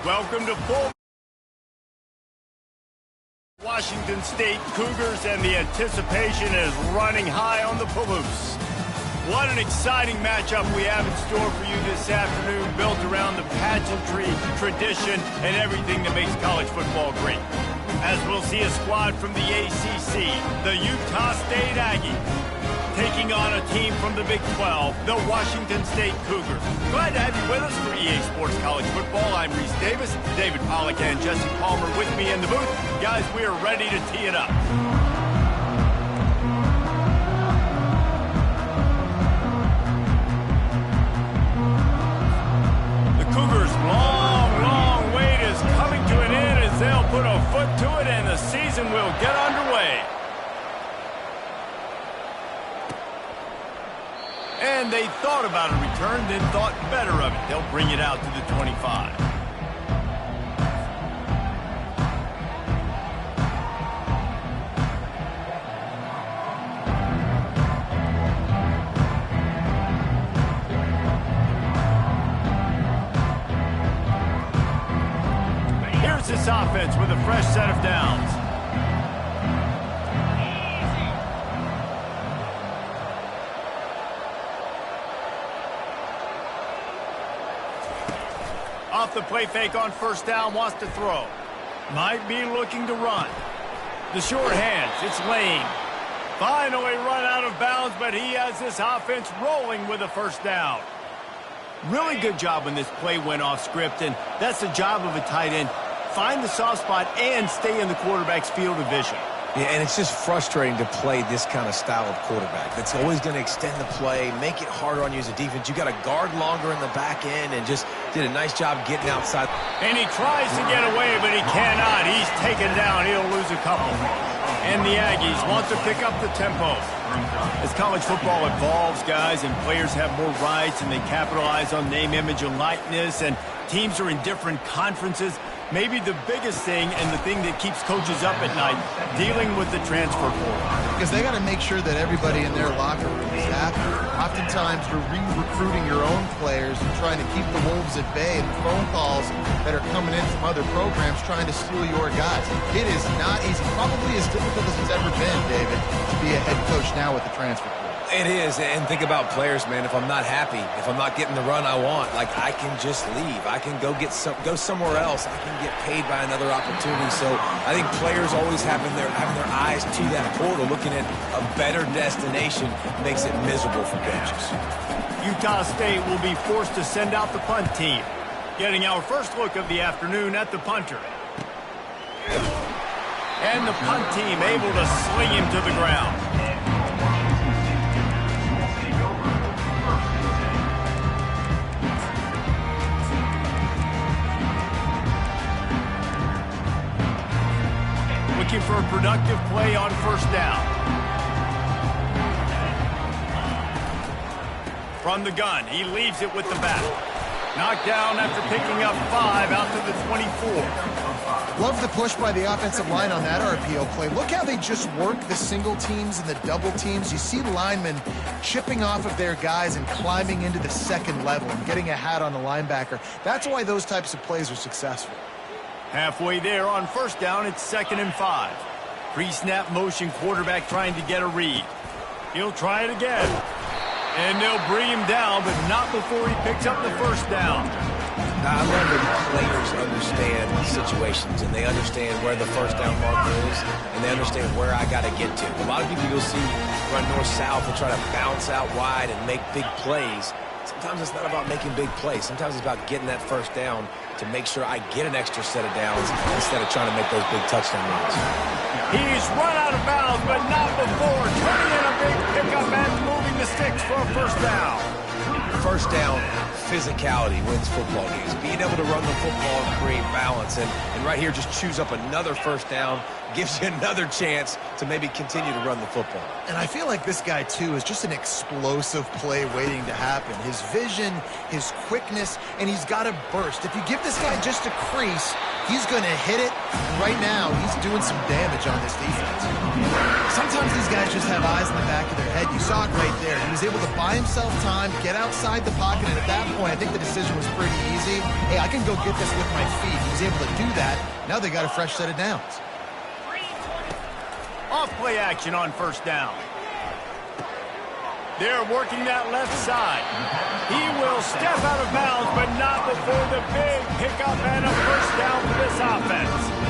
Welcome to full Washington State Cougars, and the anticipation is running high on the Palouse. What an exciting matchup we have in store for you this afternoon, built around the pageantry, tradition, and everything that makes college football great. As we'll see a squad from the ACC, the Utah State Aggies, taking on a team from the Big 12, the Washington State Cougars. Glad to have you with us for EA Sports College Football. I'm Reese Davis, David Pollack and Jesse Palmer with me in the booth. Guys, we are ready to tee it up. The Cougars' long wait is coming to an end as they'll put a foot to it and the season will get underway. And they thought about a return, then thought better of it. They'll bring it out to the 25. Here's this offense with a fresh set of downs. Off the play fake on first down, wants to throw. Might be looking to run. The short hands, it's Lane. Finally run out of bounds, but he has this offense rolling with a first down. Really good job when this play went off script, and that's the job of a tight end. Find the soft spot and stay in the quarterback's field of vision. Yeah, and it's just frustrating to play this kind of style of quarterback. That's always going to extend the play, make it harder on you as a defense. You got to guard longer in the back end, and just did a nice job getting outside. And he tries to get away, but he cannot. He's taken down. He'll lose a couple. And the Aggies want to pick up the tempo. As college football evolves, guys, and players have more rights, and they capitalize on name, image, and likeness, and teams are in different conferences, maybe the biggest thing and the thing that keeps coaches up at night, dealing with the transfer portal. Because they got to make sure that everybody in their locker room is happy. Oftentimes, you're re-recruiting your own players and trying to keep the wolves at bay, and phone calls that are coming in from other programs trying to steal your guys. It is not easy, probably as difficult as it's ever been, David, to be a head coach now with the transfer portal. It is, and think about players, man. If I'm not happy, if I'm not getting the run I want, like, I can just leave. I can go somewhere else. I can get paid by another opportunity. So I think players always having their eyes to that portal, looking at a better destination, makes it miserable for coaches. Utah State will be forced to send out the punt team. Getting our first look of the afternoon at the punter. And the punt team able to sling him to the ground. Looking for a productive play on first down. From the gun, he leaves it with the back. Knocked down after picking up 5 out to the 24. Love the push by the offensive line on that RPO play. Look how they just work the single teams and the double teams. You see linemen chipping off of their guys and climbing into the second level and getting a hat on the linebacker. That's why those types of plays are successful. Halfway there on first down, it's 2nd and 5. Pre-snap motion, quarterback trying to get a read. He'll try it again. And they'll bring him down, but not before he picks up the first down. Now, I love when players understand situations, and they understand where the first down marker is, and they understand where I got to get to. A lot of people you'll see run north-south and try to bounce out wide and make big plays. Sometimes it's not about making big plays. Sometimes it's about getting that first down to make sure I get an extra set of downs instead of trying to make those big touchdown runs. He's run out of bounds, but not before turning in a big pickup and moving the sticks for a first down. First down, physicality wins football games. Being able to run the football and create balance. And right here, just choose up another first down, gives you another chance to maybe continue to run the football. And I feel like this guy, too, is just an explosive play waiting to happen. His vision, his quickness, and he's got a burst. If you give this guy just a crease, he's going to hit it. And right now, he's doing some damage on this defense. Sometimes these guys just have eyes in the back of their head. You saw it right there. He was able to buy himself time, get outside the pocket, and at that point, point, I think the decision was pretty easy. Hey, I can go get this with my feet. He was able to do that. Now they got a fresh set of downs. Off play action on first down. They're working that left side. He will step out of bounds, but not before the big pickup and a first down for this offense.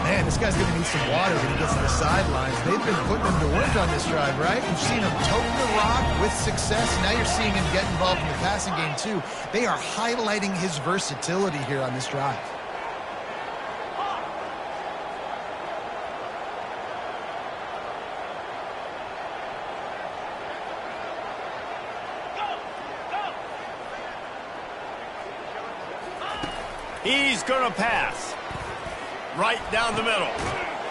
Man, this guy's going to need some water when he gets to the sidelines. They've been putting him to work on this drive, right? You've seen him tote the rock with success. Now you're seeing him get involved in the passing game, too. They are highlighting his versatility here on this drive. He's going to pass. Right down the middle.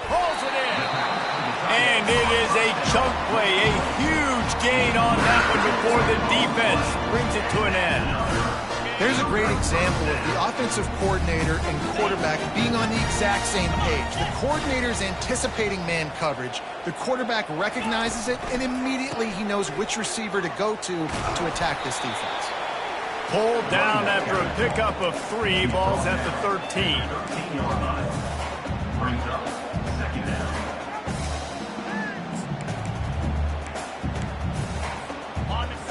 Pulls it in. And it is a chunk play. A huge gain on that one before the defense brings it to an end. There's a great example of the offensive coordinator and quarterback being on the exact same page. The coordinator's anticipating man coverage. The quarterback recognizes it, and immediately he knows which receiver to go to attack this defense. Pulled down after a pickup of 3, balls at the 13.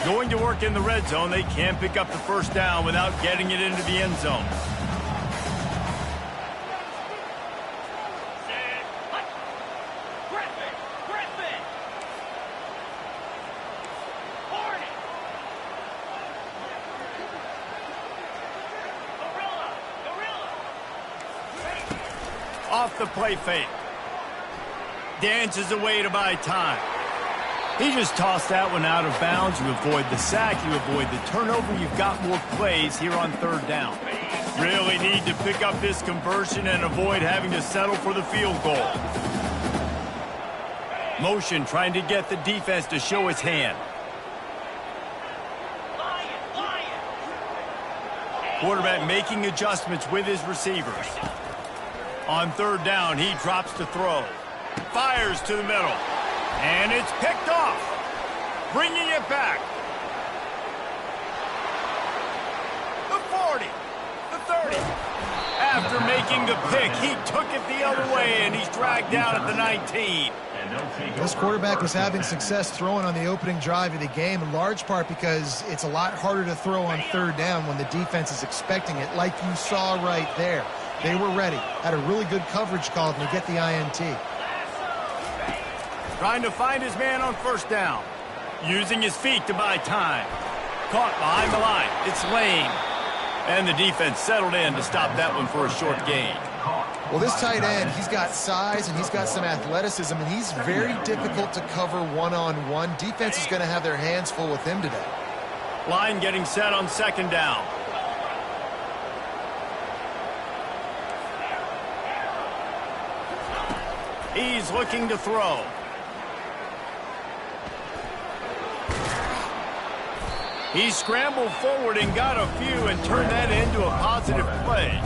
Going to work in the red zone. They can't pick up the first down without getting it into the end zone. Off the play fake. Dances away to buy time. He just tossed that one out of bounds. You avoid the sack, you avoid the turnover. You've got more plays here on third down. Really need to pick up this conversion and avoid having to settle for the field goal. Motion trying to get the defense to show his hand. Quarterback making adjustments with his receivers. On third down, he drops to throw. Fires to the middle. And it's picked off. Bringing it back. The 40. The 30. After making the pick, he took it the other way, and he's dragged down at the 19. This quarterback was having success throwing on the opening drive of the game, in large part because it's a lot harder to throw on third down when the defense is expecting it, like you saw right there. They were ready. Had a really good coverage call and they get the INT. Trying to find his man on first down. Using his feet to buy time. Caught behind the line. It's Lane. And the defense settled in to stop that one for a short gain. Well, this tight end, he's got size and he's got some athleticism, and he's very difficult to cover one-on-one. Defense is going to have their hands full with him today. Line getting set on second down. He's looking to throw. He scrambled forward and got a few and turned that into a positive play.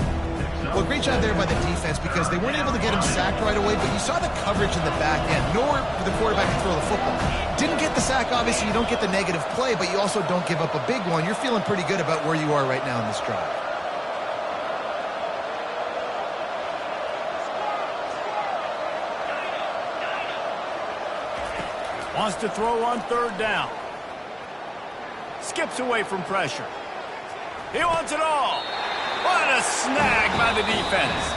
Well, great job there by the defense because they weren't able to get him sacked right away, but you saw the coverage in the back end. Nowhere for the quarterback to throw the football. Didn't get the sack, obviously. You don't get the negative play, but you also don't give up a big one. You're feeling pretty good about where you are right now in this drive. Wants to throw on third down. Skips away from pressure. He wants it all. What a snag by the defense.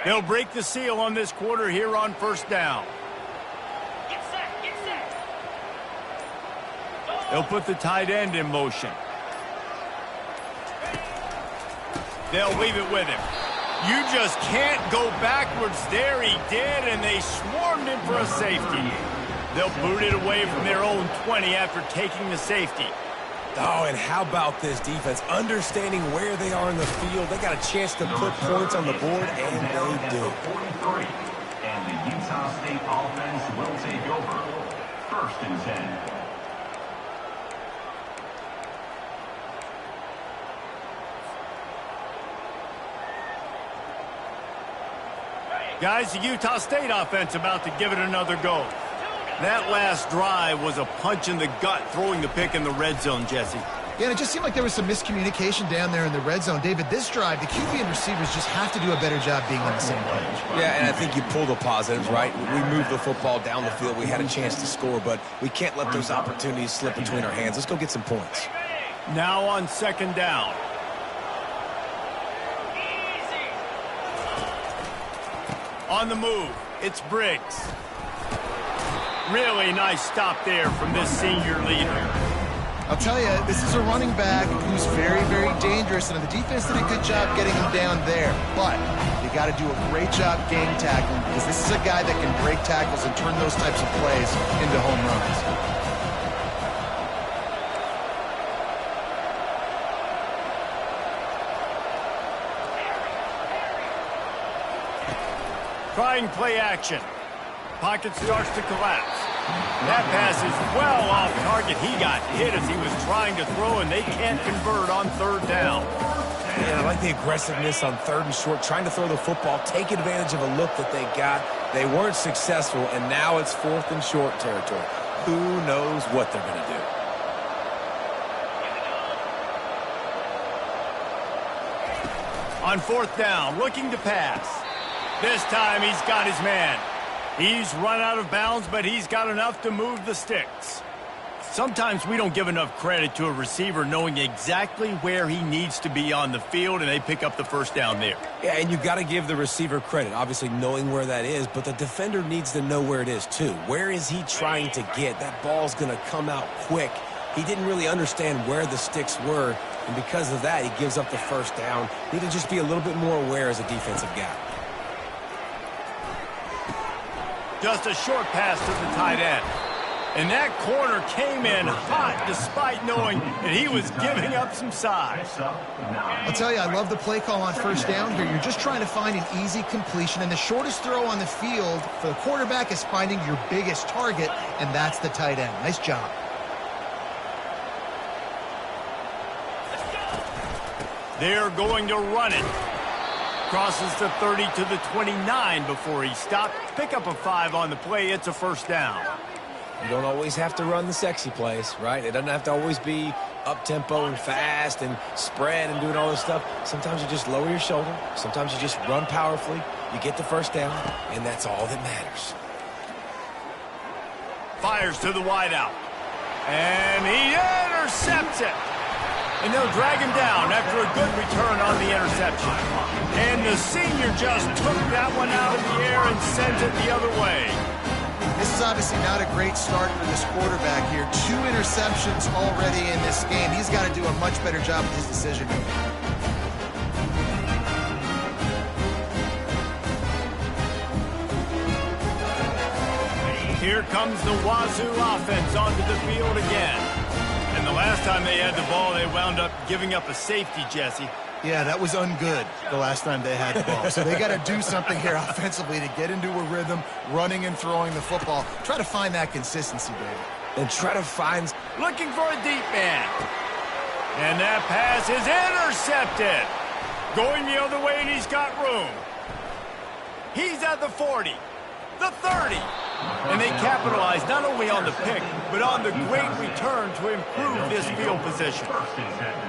They'll break the seal on this quarter here on first down. Get set, get set. They'll put the tight end in motion. They'll leave it with him. You just can't go backwards there. He did, and they swarmed him for a safety. They'll boot it away from their own 20 after taking the safety. Oh, and how about this defense? Understanding where they are in the field. They got a chance to put points on the board, and they do. And the Utah State offense will take over. First and 10. Guys, the Utah State offense about to give it another go. That last drive was a punch in the gut, throwing the pick in the red zone, Jesse. Yeah, and it just seemed like there was some miscommunication down there in the red zone. David, this drive, the QB and receivers just have to do a better job being on the same page. Yeah, and I think you pull the positives, right? We moved the football down the field. We had a chance to score, but we can't let those opportunities slip between our hands. Let's go get some points. Now on second down. On the move, it's Briggs. Really nice stop there from this senior leader. I'll tell you, this is a running back who's very, very dangerous, and the defense did a good job getting him down there. But you got to do a great job game tackling, because this is a guy that can break tackles and turn those types of plays into home runs. Trying play action. Pocket starts to collapse. That pass is well off target. He got hit as he was trying to throw, and they can't convert on third down. Yeah, I like the aggressiveness on third and short, trying to throw the football, take advantage of a look that they got. They weren't successful, and now it's fourth and short territory. Who knows what they're going to do? On fourth down, looking to pass. This time he's got his man. He's run out of bounds, but he's got enough to move the sticks. Sometimes we don't give enough credit to a receiver knowing exactly where he needs to be on the field, and they pick up the first down there. Yeah, and you've got to give the receiver credit, obviously knowing where that is, but the defender needs to know where it is too. Where is he trying to get? That ball's going to come out quick. He didn't really understand where the sticks were, and because of that, he gives up the first down. Need to just be a little bit more aware as a defensive guy. Just a short pass to the tight end. And that corner came in hot despite knowing that he was giving up some size. I'll tell you, I love the play call on first down here. You're just trying to find an easy completion, and the shortest throw on the field for the quarterback is finding your biggest target, and that's the tight end. Nice job. They're going to run it. Crosses the 30 to the 29 before he stopped. Pick up a 5 on the play. It's a first down. You don't always have to run the sexy plays, right? It doesn't have to always be up-tempo and fast and spread and doing all this stuff. Sometimes you just lower your shoulder. Sometimes you just run powerfully. You get the first down, and that's all that matters. Fires to the wideout. And he intercepts it. And they'll drag him down after a good return on the interception. And the senior just took that one out of the air and sends it the other way. This is obviously not a great start for this quarterback here. 2 interceptions already in this game. He's got to do a much better job with his decision making. Here comes the Wazoo offense onto the field again. And the last time they had the ball, they wound up giving up a safety, Jesse. Yeah, that was ungood the last time they had the ball. So they got to do something here offensively to get into a rhythm, running and throwing the football. Try to find that consistency, David. And try to find... Looking for a deep man. And that pass is intercepted. Going the other way, and he's got room. He's at the 40, the 30. And they capitalize not only on the pick, but on the great return to improve this field position.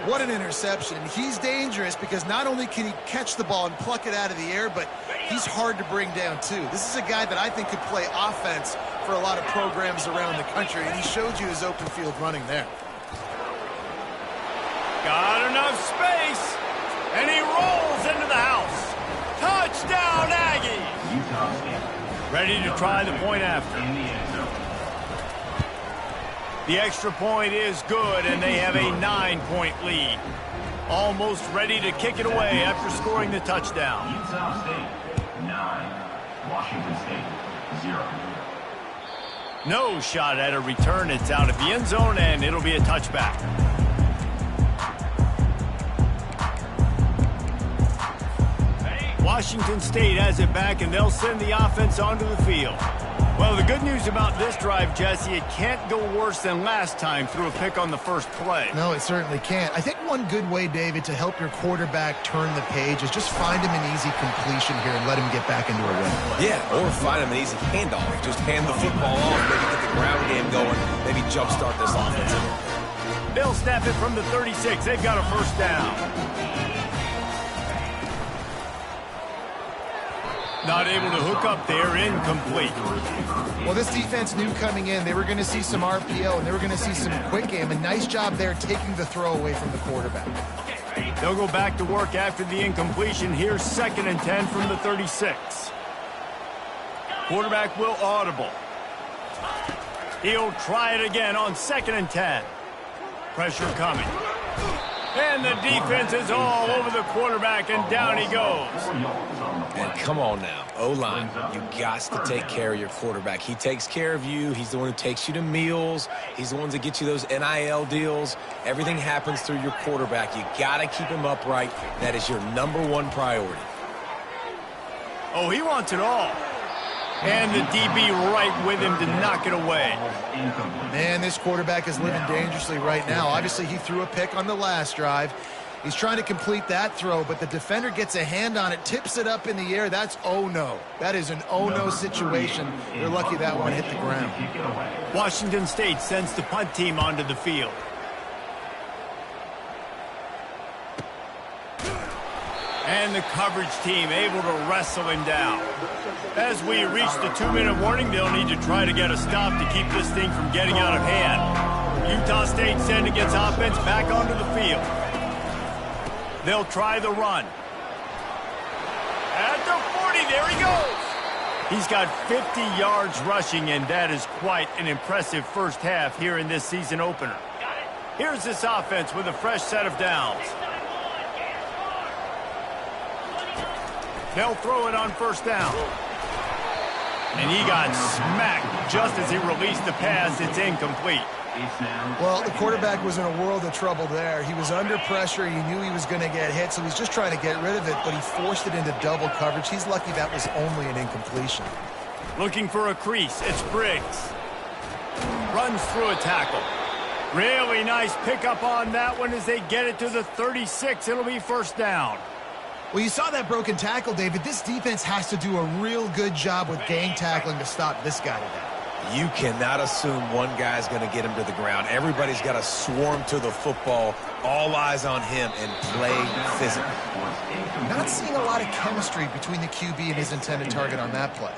What an interception. He's dangerous because not only can he catch the ball and pluck it out of the air, but he's hard to bring down too. This is a guy that I think could play offense for a lot of programs around the country, and he showed you his open field running there. Got enough space, and he rolls into the house. Touchdown, Aggies! Ready to try the point after. The extra point is good, and they have a 9-point lead. Almost ready to kick it away after scoring the touchdown. Utah State 9, Washington State 0. No shot at a return. It's out of the end zone, and it'll be a touchback. Washington State has it back, and they'll send the offense onto the field. Well, the good news about this drive, Jesse, it can't go worse than last time through a pick on the first play. No, it certainly can't. I think one good way, David, to help your quarterback turn the page is just find him an easy completion here and let him get back into a run. Yeah, or find him an easy handoff. Just hand the football off, maybe get the ground game going, maybe jumpstart this offense. They'll snap it from the 36. They've got a first down. Not able to hook up there, incomplete. Well, this defense knew coming in they were going to see some RPO and they were going to see some quick game. A nice job there taking the throw away from the quarterback. They'll go back to work after the incompletion. Here's 2nd and 10 from the 36. Quarterback will audible. He'll try it again on 2nd and 10. Pressure coming. And the defense is all over the quarterback, and down he goes. And come on now, O-line, you got to take care of your quarterback. He takes care of you. He's the one who takes you to meals. He's the one that gets you those NIL deals. Everything happens through your quarterback. You got to keep him upright. That is your #1 priority. Oh, he wants it all. And the DB right with him to knock it away. Man, this quarterback is living dangerously right now. Obviously, he threw a pick on the last drive. He's trying to complete that throw, but the defender gets a hand on it, tips it up in the air. That's oh-no. That is an oh-no situation. They're lucky that one hit the ground. Washington State sends the punt team onto the field. And the coverage team able to wrestle him down. As we reach the 2-minute warning, they'll need to try to get a stop to keep this thing from getting out of hand. Utah State sending its offense back onto the field. They'll try the run. At the 40, there he goes. He's got 50 yards rushing, and that is quite an impressive first half here in this season opener. Here's this offense with a fresh set of downs. They'll throw it on first down. And he got smacked just as he released the pass. It's incomplete. Well, the quarterback was in a world of trouble there. He was under pressure. He knew he was going to get hit, so he's just trying to get rid of it, but he forced it into double coverage. He's lucky that was only an incompletion. Looking for a crease. It's Briggs. Runs through a tackle. Really nice pickup on that one as they get it to the 36. It'll be first down. Well, you saw that broken tackle, David. This defense has to do a real good job with gang tackling to stop this guy today. You cannot assume one guy's going to get him to the ground. Everybody's got to swarm to the football, all eyes on him, and play physical. Not seeing a lot of chemistry between the QB and his intended target on that play.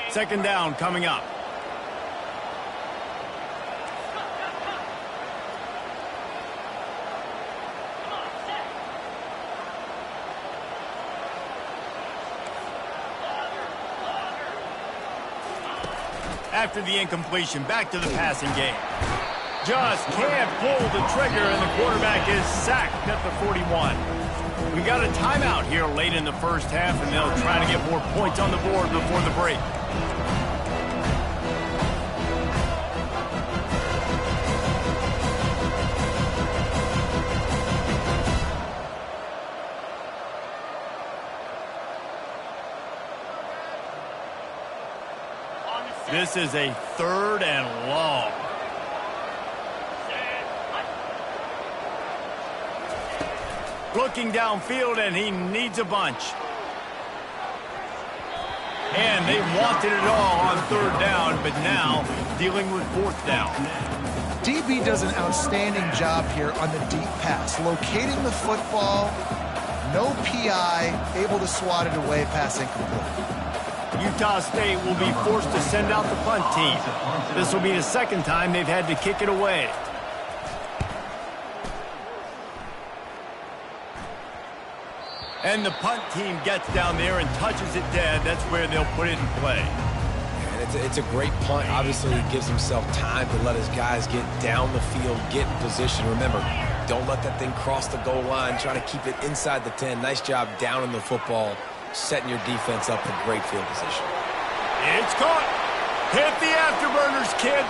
Second down coming up. After the incompletion, back to the passing game. Just can't pull the trigger, and the quarterback is sacked at the 41. We got a timeout here late in the first half, and they'll try to get more points on the board before the break. This is a 3rd and long. Looking downfield, and he needs a bunch. And they wanted it all on 3rd down, but now dealing with 4th down. DB does an outstanding job here on the deep pass, locating the football, no PI, able to swat it away, pass incomplete. Utah State will be forced to send out the punt team. This will be the 2nd time they've had to kick it away. And the punt team gets down there and touches it dead. That's where they'll put it in play. And It's a great punt. Obviously, he gives himself time to let his guys get down the field, get in position. Remember, don't let that thing cross the goal line. Try to keep it inside the 10. Nice job down in the football, setting your defense up for great field position. It's caught. Hit the afterburners, kid.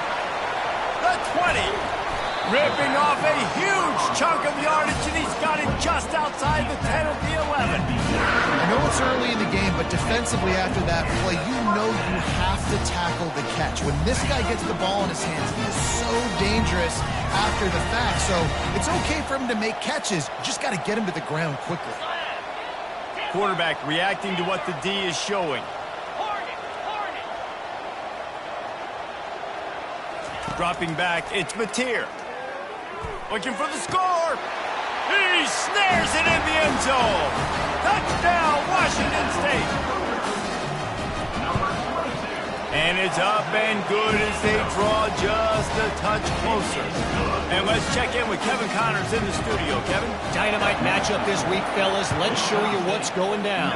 The 20. Ripping off a huge chunk of yardage, and he's got it just outside the 10 of the 11. I know it's early in the game, but defensively after that play, you know you have to tackle the catch. When this guy gets the ball in his hands, he is so dangerous after the fact. So it's okay for him to make catches. You just got to get him to the ground quickly. Quarterback reacting to what the D is showing. Dropping back, it's Mateer. Looking for the score. He snares it in the end zone. Touchdown, Washington State. And it's up and good as they draw just a touch closer. And let's check in with Kevin Connors in the studio. Kevin? Dynamite matchup this week, fellas. Let's show you what's going down.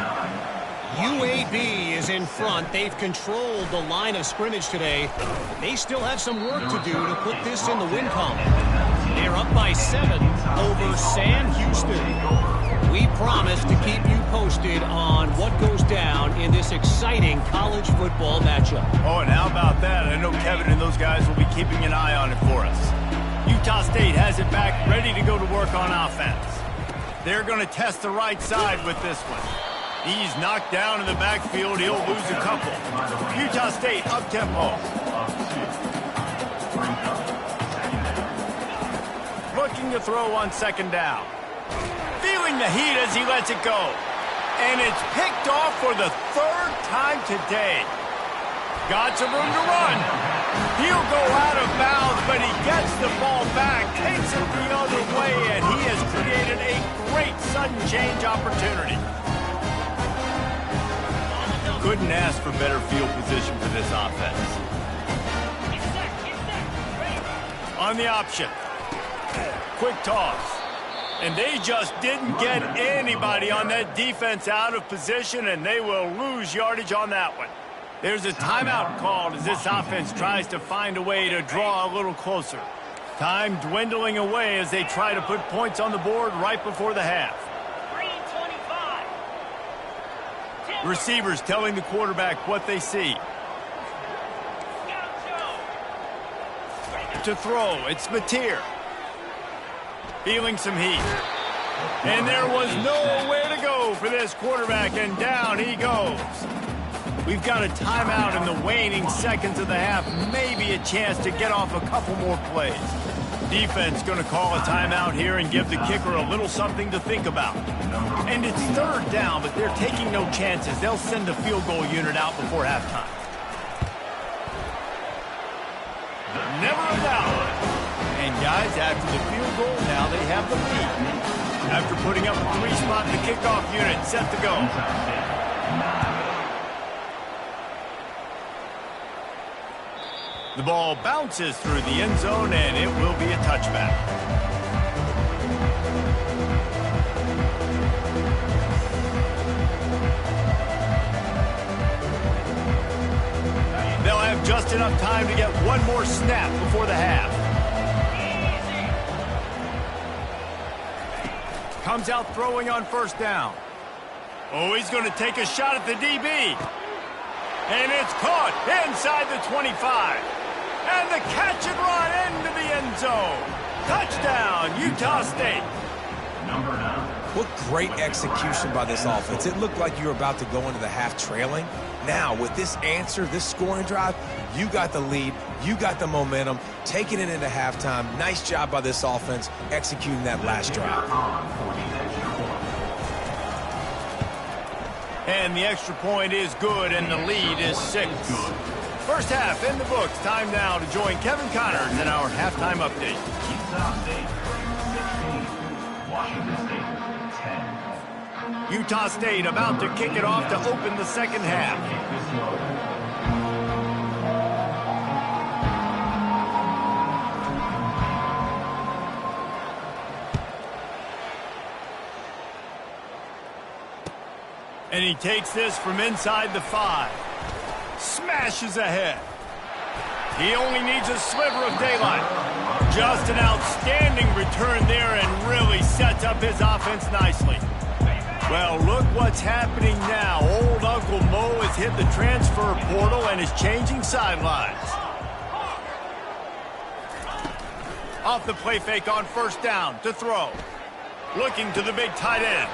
UAB is in front. They've controlled the line of scrimmage today. They still have some work to do to put this in the win column. They're up by 7 over Sam Houston. We promise to keep you posted on what goes down in this exciting college football matchup. Oh, and how about that? I know Kevin and those guys will be keeping an eye on it for us. Utah State has it back, ready to go to work on offense. They're going to test the right side with this one. He's knocked down in the backfield. He'll lose a couple. Utah State up-tempo. Looking to throw on second down. Feeling the heat as he lets it go. And it's picked off for the 3rd time today. Got some room to run. He'll go out of bounds, but he gets the ball back, takes it the other way, and he has created a great sudden change opportunity. Couldn't ask for better field position for this offense. On the option. Quick toss. And they just didn't get anybody on that defense out of position, and they will lose yardage on that one. There's a timeout called as this offense tries to find a way to draw a little closer. Time dwindling away as they try to put points on the board right before the half. Receivers telling the quarterback what they see. To throw, it's Mateer. Feeling some heat. And there was nowhere to go for this quarterback, and down he goes. We've got a timeout in the waning seconds of the half. Maybe a chance to get off a couple more plays. Defense going to call a timeout here and give the kicker a little something to think about. And it's 3rd down, but they're taking no chances. They'll send the field goal unit out before halftime. Never a doubt. And guys, after the field goal, now they have the lead. After putting up a 3 spot, the kickoff unit set to go. The ball bounces through the end zone, and it will be a touchback. They'll have just enough time to get one more snap before the half. Comes out throwing on 1st down. Oh, he's going to take a shot at the DB. And it's caught inside the 25. And the catch and run into the end zone. Touchdown, Utah State. What great execution by this offense. It looked like you were about to go into the half trailing. Now, with this answer, this scoring drive, you got the lead, you got the momentum, taking it into halftime. Nice job by this offense executing that last drive. And the extra point is good, and the lead is 6. First half in the books. Time now to join Kevin Connors in our halftime update. Utah State about to kick it off to open the second half. And he takes this from inside the 5. Smashes ahead. He only needs a sliver of daylight. Just an outstanding return there and really sets up his offense nicely. Well, look what's happening now. Old Uncle Mo has hit the transfer portal and is changing sidelines. Off the play fake on first down to throw. Looking to the big tight end.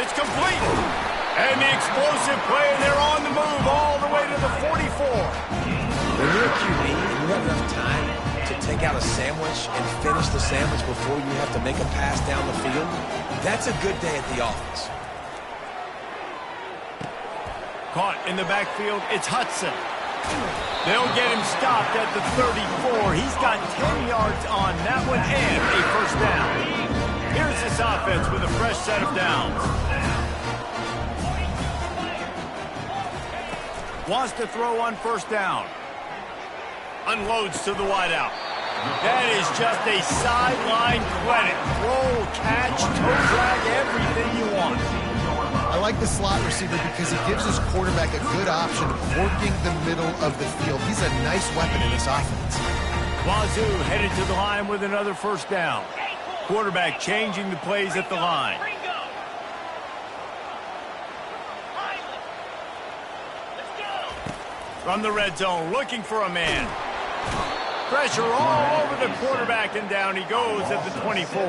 It's complete. And the explosive play, and they're on the move all the way to the 44. When you're a QB and you have enough time to take out a sandwich and finish the sandwich before you have to make a pass down the field, that's a good day at the office. Caught in the backfield, it's Hudson. They'll get him stopped at the 34. He's got 10 yards on that one and a first down. Here's this offense with a fresh set of downs. Wants to throw on first down. Unloads to the wideout. That is just a sideline credit. Roll, catch, toe drag, everything you want. I like the slot receiver because he gives his quarterback a good option of working the middle of the field. He's a nice weapon in this offense. Wazoo headed to the line with another first down. Quarterback changing the plays at the line. From the red zone, looking for a man. Pressure all over the quarterback, and down he goes at the 24.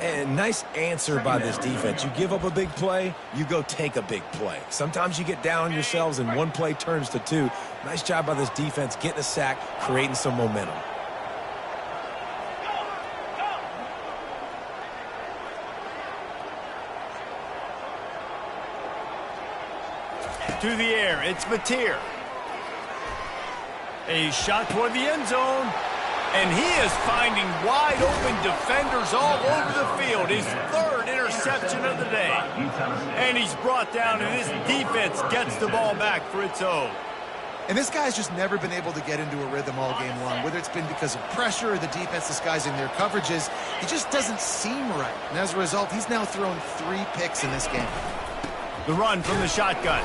And nice answer by this defense. You give up a big play, you go take a big play. Sometimes you get down on yourselves and one play turns to two. Nice job by this defense getting a sack, creating some momentum. To the air, it's Mateer. A shot toward the end zone. And he is finding wide open defenders all over the field. His third interception of the day. And he's brought down, and his defense gets the ball back for its own. And this guy's just never been able to get into a rhythm all game long, whether it's been because of pressure or the defense disguising their coverages. He just doesn't seem right. And as a result, he's now thrown 3 picks in this game. The run from the shotgun.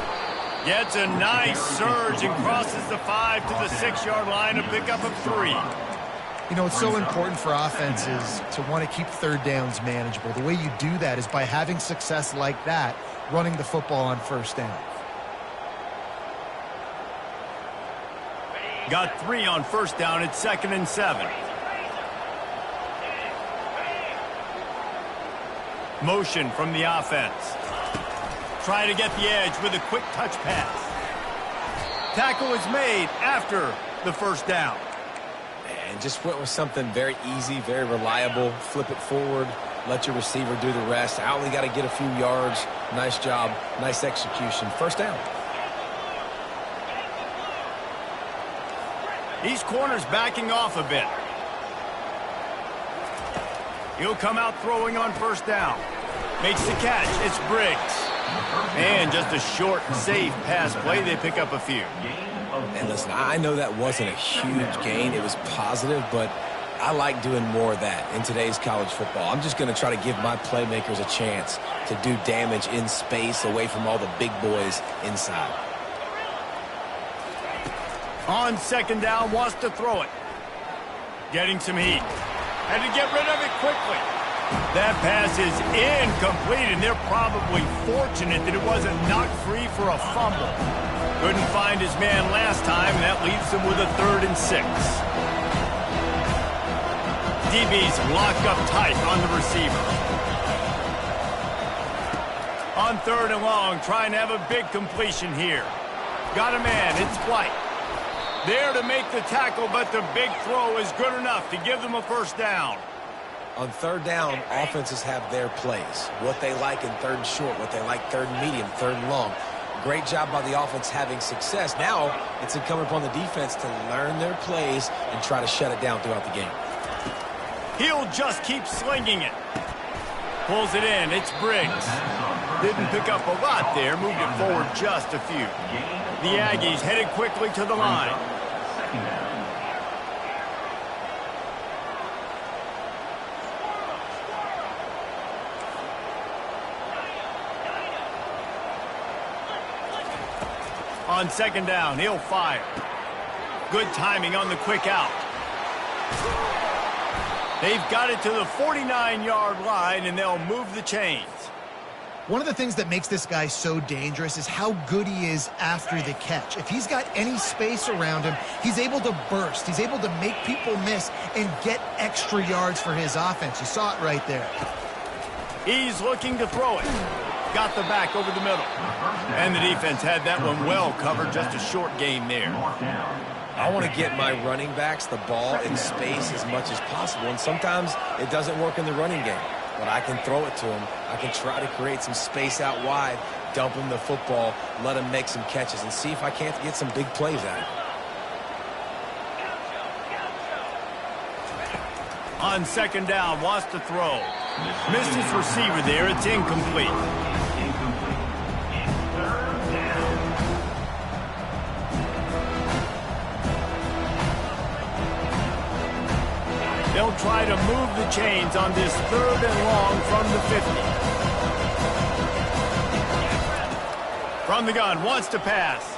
Gets a nice surge and crosses the 5 to the 6-yard line, a pickup of 3. You know, it's so important for offenses to want to keep third downs manageable. The way you do that is by having success like that, running the football on first down. Got 3 on first down. It's 2nd and 7. Motion from the offense. Try to get the edge with a quick touch pass. Tackle is made after the first down. And just went with something very easy, very reliable. Flip it forward, let your receiver do the rest. I only got to get a few yards. Nice job, nice execution. First down. These corners backing off a bit. He'll come out throwing on first down. Makes the catch. It's Briggs. And just a short, safe pass play. They pick up a few. And listen, I know that wasn't a huge gain. It was positive, but I like doing more of that in today's college football. I'm just going to try to give my playmakers a chance to do damage in space away from all the big boys inside. On second down, wants to throw it. Getting some heat. Had to get rid of it quickly. That pass is incomplete, and they're probably fortunate that it wasn't knocked free for a fumble. Couldn't find his man last time, and that leaves them with a 3rd and 6. DB's locked up tight on the receiver. On 3rd and long, trying to have a big completion here. Got a man, it's White. There to make the tackle, but the big throw is good enough to give them a first down. On 3rd down, offenses have their plays. What they like in 3rd and short, what they like 3rd and medium, 3rd and long. Great job by the offense having success. Now it's incumbent upon the defense to learn their plays and try to shut it down throughout the game. He'll just keep slinging it. Pulls it in. It's Briggs. Didn't pick up a lot there. Moved it forward just a few. The Aggies headed quickly to the line. On On second down, he'll fire. Good timing on the quick out. They've got it to the 49-yard line, and they'll move the chains. One of the things that makes this guy so dangerous is how good he is after the catch. If he's got any space around him, he's able to burst. He's able to make people miss and get extra yards for his offense. You saw it right there. He's looking to throw it. Got the back over the middle. And the defense had that one well covered. Just a short game there. I want to get my running backs the ball in space as much as possible, and sometimes it doesn't work in the running game. But I can throw it to him. I can try to create some space out wide, dump him the football, let him make some catches, and see if I can't get some big plays out of him. On second down, wants to throw. Missed his receiver there. It's incomplete. They'll try to move the chains on this third and long from the 50. From the gun, wants to pass.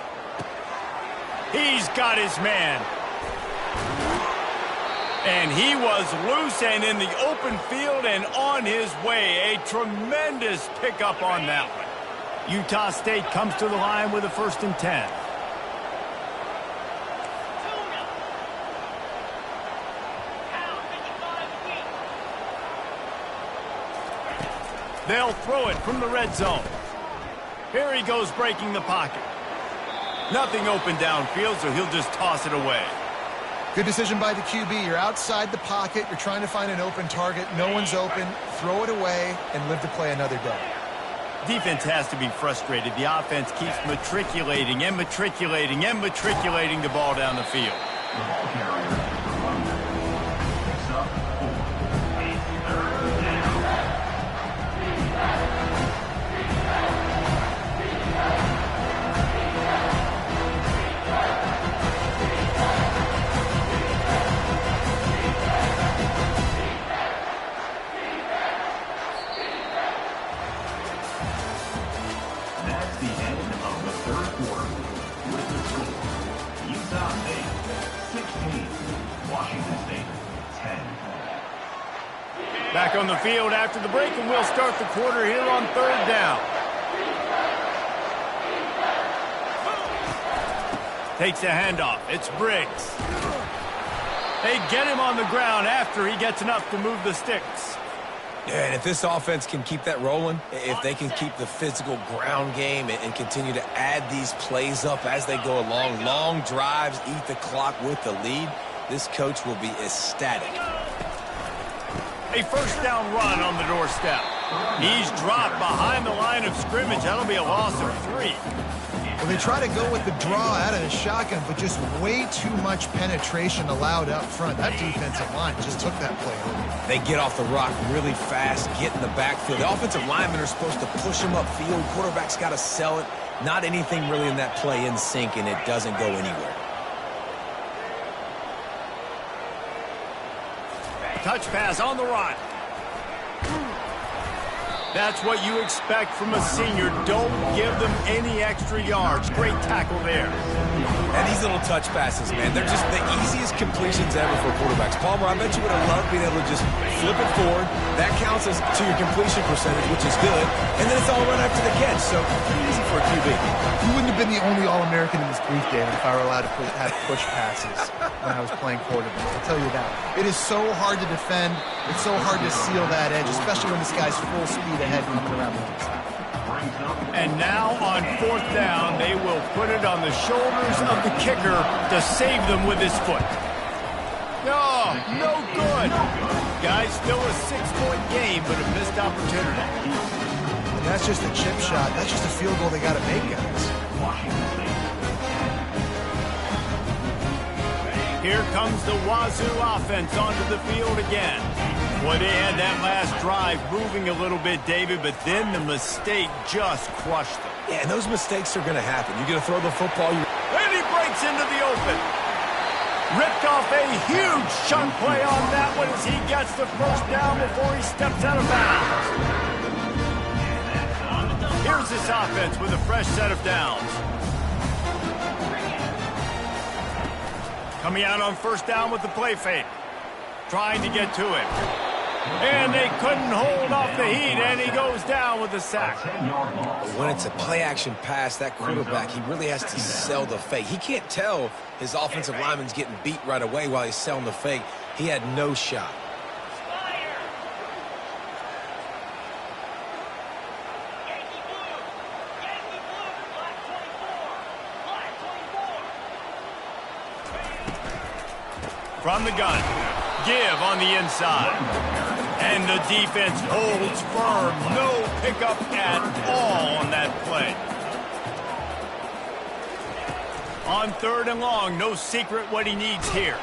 He's got his man. And he was loose and in the open field and on his way. A tremendous pickup on that one. Utah State comes to the line with a 1st and 10. They'll throw it from the red zone. Here he goes breaking the pocket. Nothing open downfield, so he'll just toss it away. Good decision by the QB. You're outside the pocket. You're trying to find an open target. No one's open. Throw it away and live to play another day. Defense has to be frustrated. The offense keeps matriculating and matriculating and matriculating the ball down the field. The ball carrier, picks up 4. 3rd down. That's the end of the 3rd quarter. With the score, Utah State 16, Washington State 10. Back on the field after the break, and we'll start the quarter here on 3rd down. Takes a handoff. It's Briggs. They get him on the ground after he gets enough to move the sticks. Yeah, and if this offense can keep that rolling, if they can keep the physical ground game and continue to add these plays up as they go along, long drives, eat the clock with the lead, this coach will be ecstatic. A 1st down run on the doorstep. He's dropped behind the line of scrimmage. That'll be a loss of 3. Well, they try to go with the draw out of the shotgun, but just way too much penetration allowed up front. That defensive line just took that play over. They get off the rock really fast, get in the backfield. The offensive linemen are supposed to push them upfield. Quarterback's got to sell it. Not anything really in that play in sync, and it doesn't go anywhere. Touch pass on the run. That's what you expect from a senior. Don't give them any extra yards. Great tackle there. And these little touch passes, man, they're just the easiest completions ever for quarterbacks. Palmer, I bet you would have loved being able to just flip it forward. That counts as to your completion percentage, which is good. And then it's all run after the catch, so pretty easy for a QB. You wouldn't have been the only All-American in this booth, David, if I were allowed to have push passes when I was playing quarterback. I'll tell you that. It is so hard to defend. It's so hard to seal that edge, especially when this guy's full speed ahead coming around the inside. And now on 4th down, they will put it on the shoulders of the kicker to save them with his foot. Oh, no good. Guys, still a 6-point game, but a missed opportunity. And that's just a chip shot. That's just a field goal they got to make, guys. Here comes the Wazoo offense onto the field again. Boy, they had that last drive moving a little bit, David, but then the mistake just crushed them. Yeah, and those mistakes are going to happen. You're going to throw the football. And he breaks into the open. Ripped off a huge chunk play on that one as he gets the 1st down before he steps out of bounds. Here's this offense with a fresh set of downs. Coming out on first down with the play fake. Trying to get to it. And they couldn't hold off the heat, and he goes down with a sack. When it's a play-action pass, that quarterback, he really has to sell the fake. He can't tell his offensive lineman's getting beat right away while he's selling the fake. He had no shot. From the gun, give on the inside. And the defense holds firm. No pickup at all on that play. On third and long, no secret what he needs here.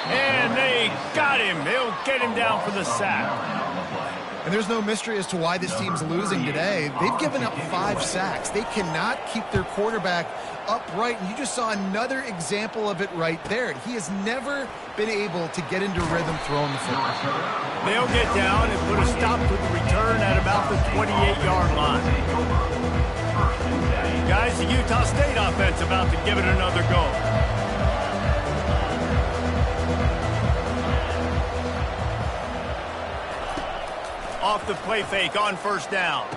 And they got him. They'll get him down for the sack. And there's no mystery as to why this team's losing today. They've given up 5 sacks. They cannot keep their quarterback upright, and you just saw another example of it right there. He has never been able to get into rhythm throwing the football. They'll get down and put a stop to the return at about the 28-yard line. Guys, the Utah State offense about to give it another go. Off the play fake on first down.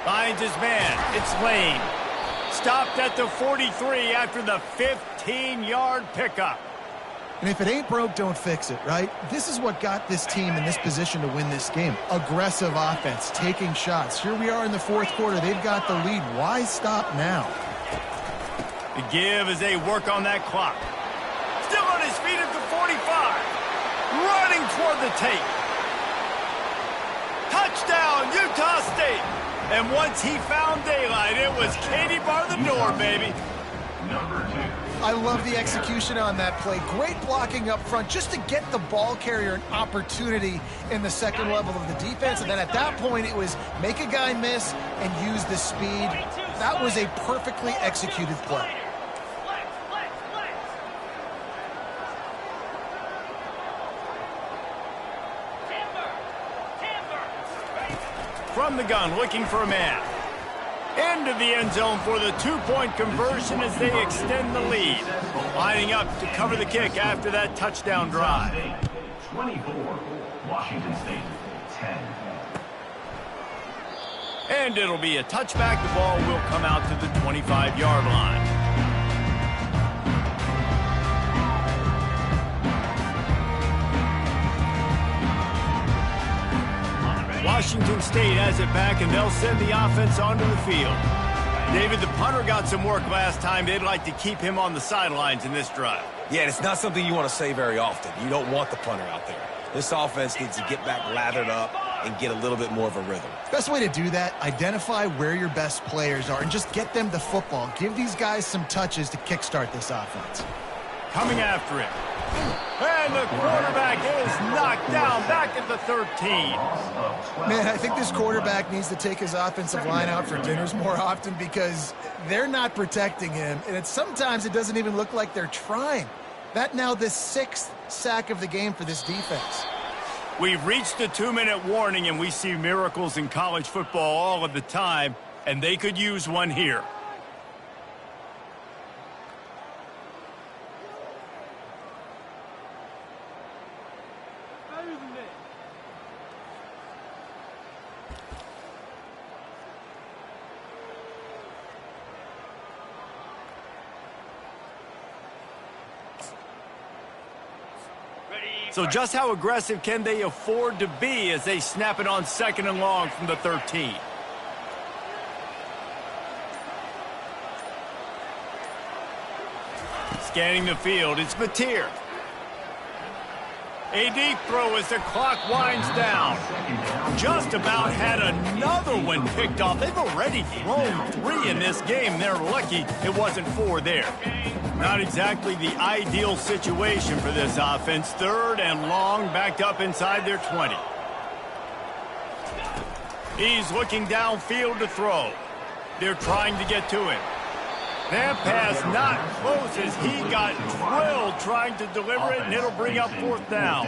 Finds his man. It's Lane. Stopped at the 43 after the 15-yard pickup. And if it ain't broke, don't fix it, right? This is what got this team in this position to win this game. Aggressive offense, taking shots. Here we are in the fourth quarter. They've got the lead. Why stop now? The give as they work on that clock. Still on his feet at the 45. Running toward the tape. Touchdown, Utah State. And once he found daylight, it was Katie bar the door, baby. I love the execution on that play. Great blocking up front just to get the ball carrier an opportunity in the second level of the defense. And then at that point, it was make a guy miss and use the speed. That was a perfectly executed play. From the gun, looking for a man. Into the end zone for the two-point conversion as they extend the lead. Lining up to cover the kick after that touchdown drive. 24, Washington State, 10. And it'll be a touchback. The ball will come out to the 25-yard line. Washington State has it back, and they'll send the offense onto the field. David, the punter got some work last time. They'd like to keep him on the sidelines in this drive. Yeah, it's not something you want to say very often. You don't want the punter out there. This offense needs to get back lathered up and get a little bit more of a rhythm. Best way to do that, identify where your best players are and just get them the football. Give these guys some touches to kickstart this offense. Coming after him. And the quarterback is knocked down back at the 13. Man, I think this quarterback needs to take his offensive line out for dinners more often because they're not protecting him. And sometimes it doesn't even look like they're trying. That now the 6th sack of the game for this defense. We've reached the 2-minute warning, and we see miracles in college football all of the time, and they could use one here. So just how aggressive can they afford to be as they snap it on second and long from the 13? Scanning the field, it's Mateer. A deep throw as the clock winds down. Just about had another one picked off. They've already thrown 3 in this game. They're lucky it wasn't 4 there. Not exactly the ideal situation for this offense. Third and long, backed up inside their 20. He's looking downfield to throw. They're trying to get to him. That pass not close as he got drilled trying to deliver it, and it'll bring up 4th down.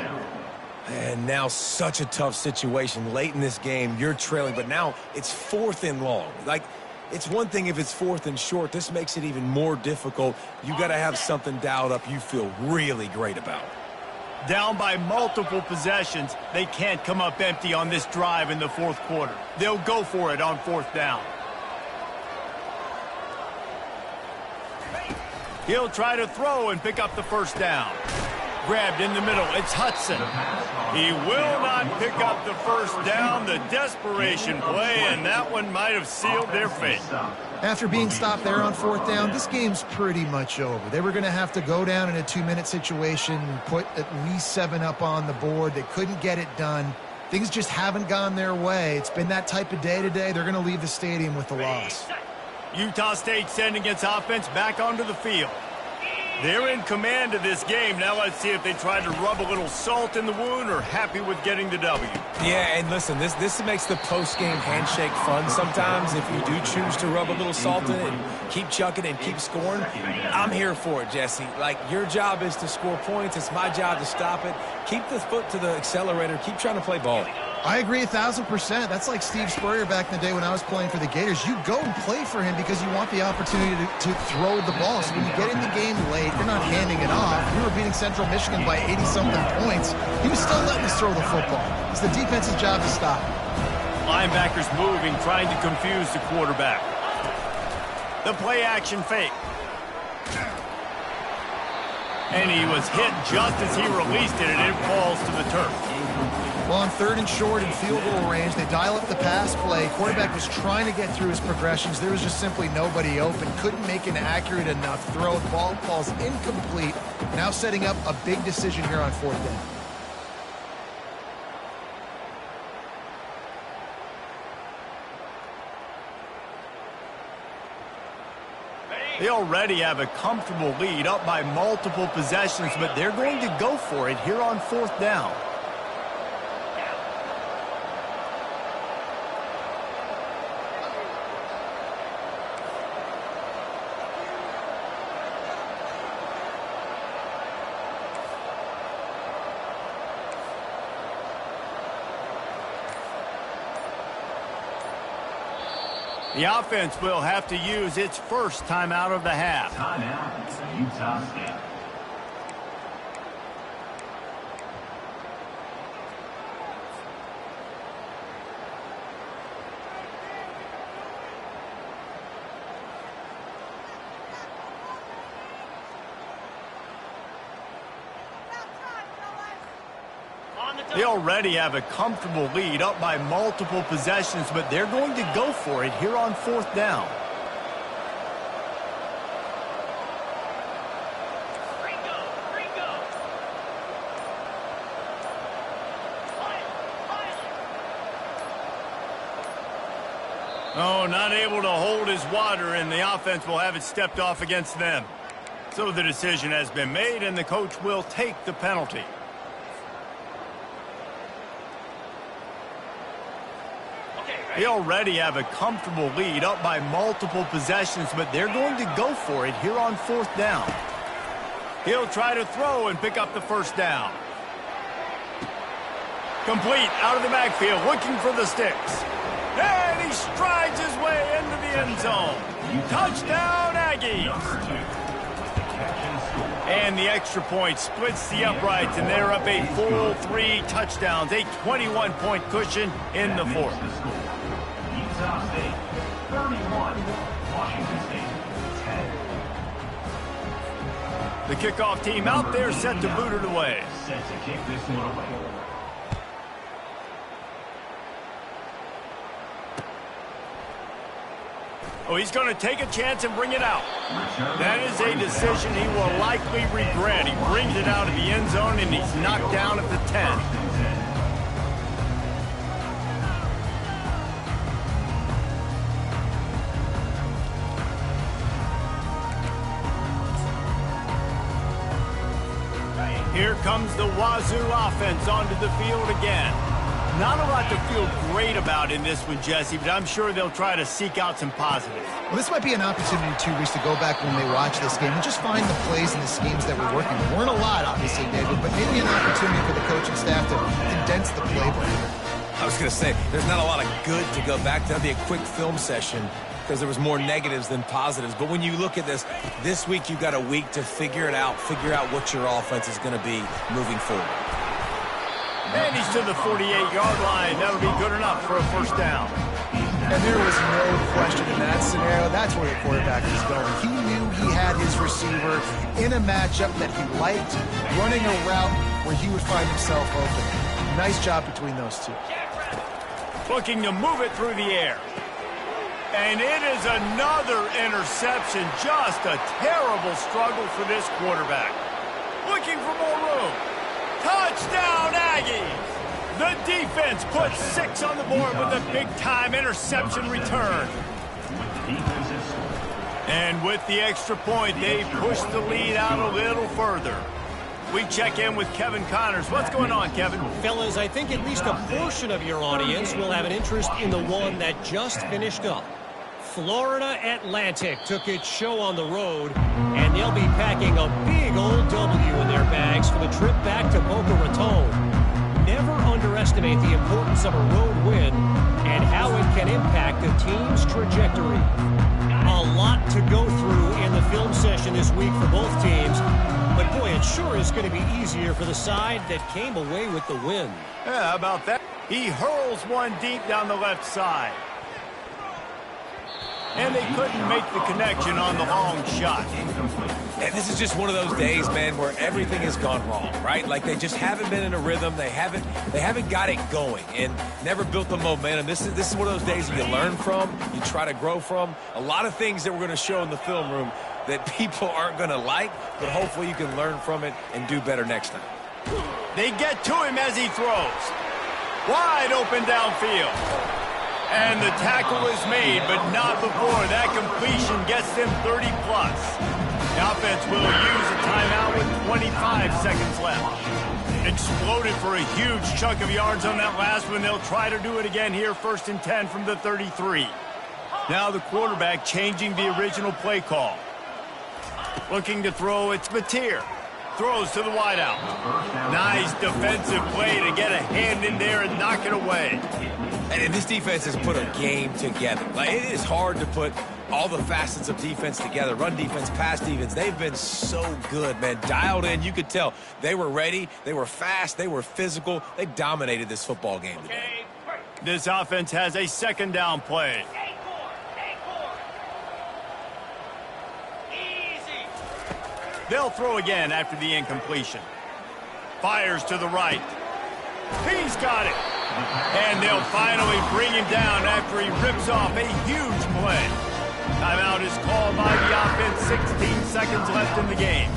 And now such a tough situation. Late in this game, you're trailing, but now it's 4th and long. Like, It's one thing if it's 4th and short. This makes it even more difficult. You got to have something dialed up you feel really great about. Down by multiple possessions, they can't come up empty on this drive in the 4th quarter. They'll go for it on 4th down. He'll try to throw and pick up the 1st down. Grabbed in the middle, it's Hudson. He will not pick up the 1st down. The desperation play, and that one might have sealed their fate. After being stopped there on 4th down, this game's pretty much over. They were going to have to go down in a 2-minute situation, put at least 7 up on the board. They couldn't get it done. Things just haven't gone their way. It's been that type of day today. They're going to leave the stadium with the loss. Utah State sending its offense back onto the field. They're in command of this game. Now let's see if they try to rub a little salt in the wound or happy with getting the W. Yeah, and listen, this makes the post-game handshake fun sometimes. If you do choose to rub a little salt in it and keep chucking and keep scoring, I'm here for it, Jesse. Like, your job is to score points. It's my job to stop it. Keep the foot to the accelerator. Keep trying to play ball. I agree 1,000%. That's like Steve Spurrier back in the day when I was playing for the Gators. You go and play for him because you want the opportunity to throw the ball. So when you get in the game late, you're not handing it off. We were beating Central Michigan by 80-something points. He was still letting us throw the football. It's the defense's job to stop. Linebackers moving, trying to confuse the quarterback. The play action fake. And he was hit just as he released it, and it falls to the turf. Well, on 3rd and short and field goal range, they dial up the pass play. Quarterback was trying to get through his progressions. There was just simply nobody open. Couldn't make an accurate enough throw. The ball falls incomplete. Now setting up a big decision here on 4th down. They already have a comfortable lead, up by multiple possessions, but they're going to go for it here on 4th down. The offense will have to use its first timeout of the half. Timeout, Utah State. They already have a comfortable lead, up by multiple possessions, but they're going to go for it here on 4th down. Oh, not able to hold his water, and the offense will have it stepped off against them. So the decision has been made, and the coach will take the penalty. They already have a comfortable lead, up by multiple possessions, but they're going to go for it here on 4th down. He'll try to throw and pick up the 1st down. Complete out of the backfield, looking for the sticks. And he strides his way into the end zone. Touchdown, Aggies! And the extra point splits the uprights, and they're up a full 3 touchdowns, a 21-point cushion in the 4th. Utah State 31, Washington State 10. The kickoff team out there set to boot it away. Set to kick this one away. Oh, he's going to take a chance and bring it out. That is a decision he will likely regret. He brings it out of the end zone, and he's knocked down at the 10. Here comes the Wazoo offense onto the field again. Not a lot to feel great about in this one, Jesse, but I'm sure they'll try to seek out some positives. Well, this might be an opportunity, too, Reese, to go back when they watch this game and just find the plays and the schemes that were working. There weren't a lot, obviously, David, but maybe an opportunity for the coaching staff to condense the playbook. I was going to say, there's not a lot of good to go back to. That'd be a quick film session. because there was more negatives than positives. But when you look at this week you've got a week to figure it out, figure out what your offense is going to be moving forward. And he's to the 48-yard line. That'll be good enough for a first down. And there was no question in that scenario. That's where the quarterback was going. He knew he had his receiver in a matchup that he liked, running a route where he would find himself open. Nice job between those two. Looking to move it through the air. And it is another interception. Just a terrible struggle for this quarterback. Looking for more room. Touchdown, Aggies! The defense puts 6 on the board with a big-time interception return. And with the extra point, they push the lead out a little further. We check in with Kevin Connors. What's going on, Kevin? Fellas, I think at least a portion of your audience will have an interest in the one that just finished up. Florida Atlantic took its show on the road, and they'll be packing a big old W in their bags for the trip back to Boca Raton. Never underestimate the importance of a road win and how it can impact a team's trajectory. A lot to go through in the film session this week for both teams, but boy, it sure is going to be easier for the side that came away with the win. Yeah, how about that? He hurls one deep down the left side. And they couldn't make the connection on the long shot. And this is just one of those days, man, where everything has gone wrong, right? Like they just haven't been in a rhythm. They haven't got it going and never built the momentum. This is one of those days that you learn from, you try to grow from. A lot of things that we're going to show in the film room that people aren't going to like, but hopefully you can learn from it and do better next time. They get to him as he throws. Wide open downfield. And the tackle is made, but not before that completion gets them 30-plus. The offense will use a timeout with 25 seconds left. Exploded for a huge chunk of yards on that last one. They'll try to do it again here, 1st and 10 from the 33. Now the quarterback changing the original play call. Looking to throw, it's Mateer. Throws to the wideout. Nice defensive play to get a hand in there and knock it away. And this defense has put a game together. Like, it is hard to put all the facets of defense together. Run defense, pass defense. They've been so good, man. Dialed in. You could tell they were ready. They were fast. They were physical. They dominated this football game today. This offense has a 2nd down play. They'll throw again after the incompletion. Fires to the right. He's got it. And they'll finally bring him down after he rips off a huge play. Timeout is called by the offense. 16 seconds left in the game.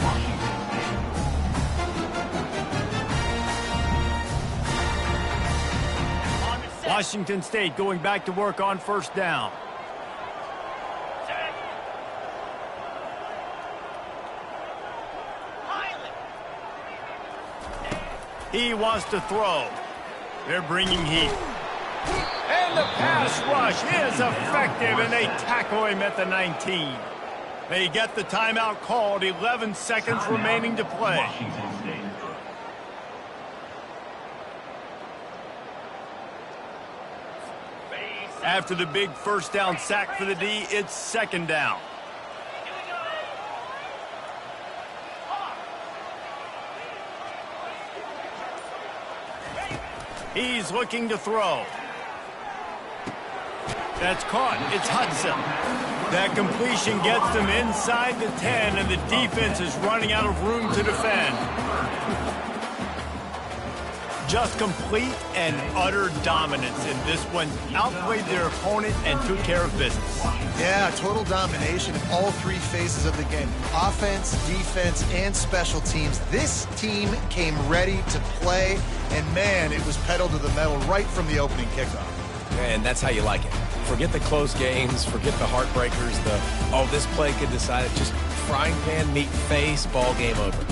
Washington State going back to work on 1st down. He wants to throw. They're bringing heat. And the pass rush is effective, and they tackle him at the 19. They get the timeout called. 11 seconds remaining to play. After the big 1st down sack for the D, it's 2nd down. He's looking to throw. That's caught. It's Hudson. That completion gets them inside the 10, and the defense is running out of room to defend. Just complete and utter dominance in this one. Outplayed their opponent and took care of business. Yeah, total domination in all 3 phases of the game. Offense, defense, and special teams. This team came ready to play, and man, it was pedal to the metal right from the opening kickoff. And that's how you like it. Forget the close games, forget the heartbreakers, this play could decide it. Just frying pan, meat face, ball game over.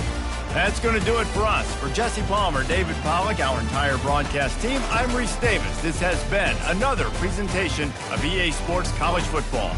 That's going to do it for us. For Jesse Palmer, David Pollack, our entire broadcast team, I'm Reese Davis. This has been another presentation of EA Sports College Football.